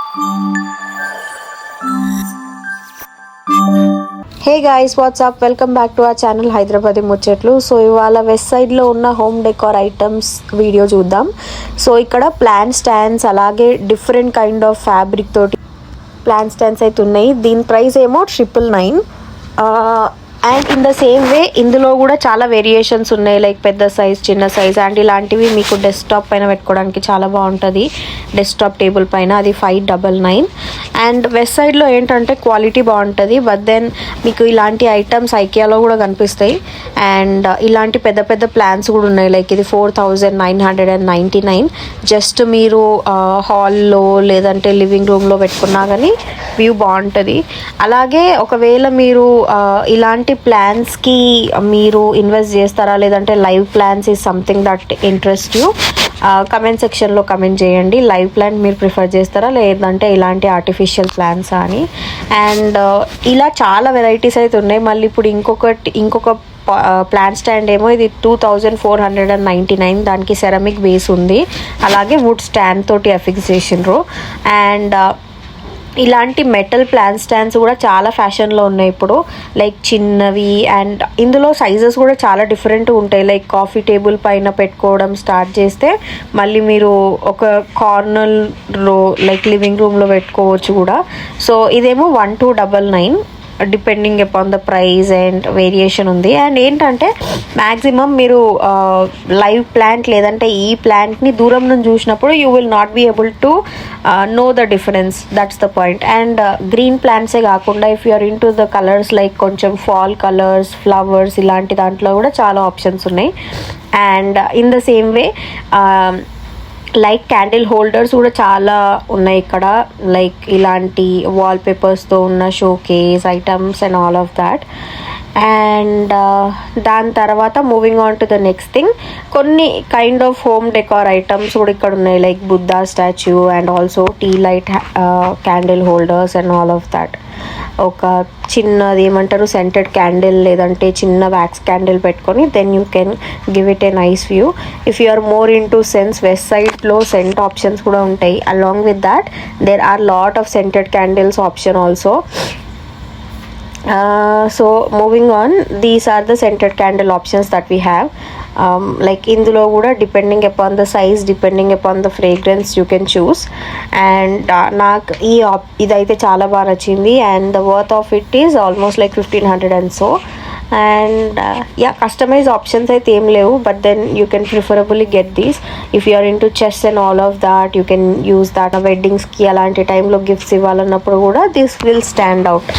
Hey guys, WhatsApp, welcome back to our channel Hyderabadi ముచ్చట్లు. So ఇవాళ west సైడ్లో ఉన్న హోమ్ డెకార్ ఐటమ్స్ వీడియో చూద్దాం. సో ఇక్కడ ప్లాంట్ స్టాండ్స్, అలాగే డిఫరెంట్ కైండ్ ఆఫ్ ఫ్యాబ్రిక్ తోటి ప్లాంట్ స్టాండ్స్ అయితే ఉన్నాయి. దీని ప్రైస్ ఏమో 999. అండ్ ఇన్ ద సేమ్ వే ఇందులో కూడా చాలా వేరియేషన్స్ ఉన్నాయి, లైక్ పెద్ద సైజ్, చిన్న సైజ్. అండ్ ఇలాంటివి మీకు డెస్క్టాప్ పైన పెట్టుకోవడానికి చాలా బాగుంటుంది, డెస్క్టాప్ టేబుల్ పైన. అది 599. అండ్ వెస్ట్ సైడ్లో ఏంటంటే క్వాలిటీ బాగుంటుంది, బట్ దెన్ మీకు ఇలాంటి ఐటమ్స్ ఐకియాలో కూడా కనిపిస్తాయి. అండ్ ఇలాంటి పెద్ద పెద్ద ప్లాన్స్ కూడా ఉన్నాయి, లైక్ ఇది 4999. జస్ట్ మీరు హాల్లో లేదంటే లివింగ్ రూమ్లో పెట్టుకున్నా కానీ వ్యూ బాగుంటుంది. అలాగే ఒకవేళ మీరు ఇలాంటి ప్లాన్స్కి మీరు ఇన్వెస్ట్ చేస్తారా, లేదంటే live plans is something that interest you, comment సెక్షన్లో కమెంట్ చేయండి. లైవ్ ప్లాంట్ మీరు ప్రిఫర్ చేస్తారా, లేదంటే ఇలాంటి ఆర్టిఫిషియల్ ప్లాంట్స్ అని. అండ్ ఇలా చాలా వెరైటీస్ అయితే ఉన్నాయి. మళ్ళీ ఇప్పుడు ఇంకొక ప్లాంట్ స్టాండ్ ఏమో ఇది 2499. దానికి సెరమిక్ బేస్ ఉంది, అలాగే వుడ్ స్టాండ్ తోటి అఫిక్స్ చేసిండ్రు. అండ్ ఇలాంటి మెటల్ ప్లాంట్ స్టాండ్స్ కూడా చాలా ఫ్యాషన్లో ఉన్నాయి ఇప్పుడు, లైక్ చిన్నవి. అండ్ ఇందులో సైజెస్ కూడా చాలా డిఫరెంట్ ఉంటాయి, లైక్ కాఫీ టేబుల్ పైన పెట్టుకోవడం స్టార్ట్ చేస్తే మళ్ళీ మీరు ఒక కార్నర్లో లైక్ లివింగ్ రూమ్లో పెట్టుకోవచ్చు కూడా. సో ఇదేమో 1299, depending upon the price and variation ఉంది. అండ్ ఏంటంటే మ్యాక్సిమం మీరు లైవ్ ప్లాంట్ లేదంటే ఈ ప్లాంట్ని దూరం నుంచి చూసినప్పుడు you will not be able to know the difference, that's the point. And green ప్లాంట్సే కాకుండా if you're into the colours, like కొంచెం ఫాల్ కలర్స్, ఫ్లవర్స్, ఇలాంటి దాంట్లో కూడా చాలా ఆప్షన్స్ ఉన్నాయి. And in the same way like candle holders కూడా చాలా ఉన్నాయి ఇక్కడ, లైక్ ఇలాంటి వాల్ పేపర్స్తో ఉన్న showcase items and all of that. And దాని తర్వాత moving on to the next thing, కొన్ని kind of home decor items కూడా ఇక్కడ ఉన్నాయి, like Buddha statue and also tea light candle holders and all of that. ఒక చిన్నది ఏమంటారు scented candle లేదంటే చిన్న వ్యాక్స్ క్యాండిల్ పెట్టుకొని then you can give it a nice view. If you are more into scents, west సైడ్లో scent options కూడా ఉంటాయి. Along with that there are lot of scented candles option also. So moving on, these are the scented candle options that we have. Like ఇందులో కూడా depending upon the size, depending upon the fragrance you can choose. And నాకు ఇదైతే చాలా బాగా నచ్చింది. And the worth of it is almost like 1500 and so. And yeah, customise options అయితే ఏం లేవు, but then you can preferably get these if you are into chess and all of that. You can use that వెడ్డింగ్స్కి అలాంటి టైంలో gifts ఇవ్వాలన్నప్పుడు కూడా this will stand out.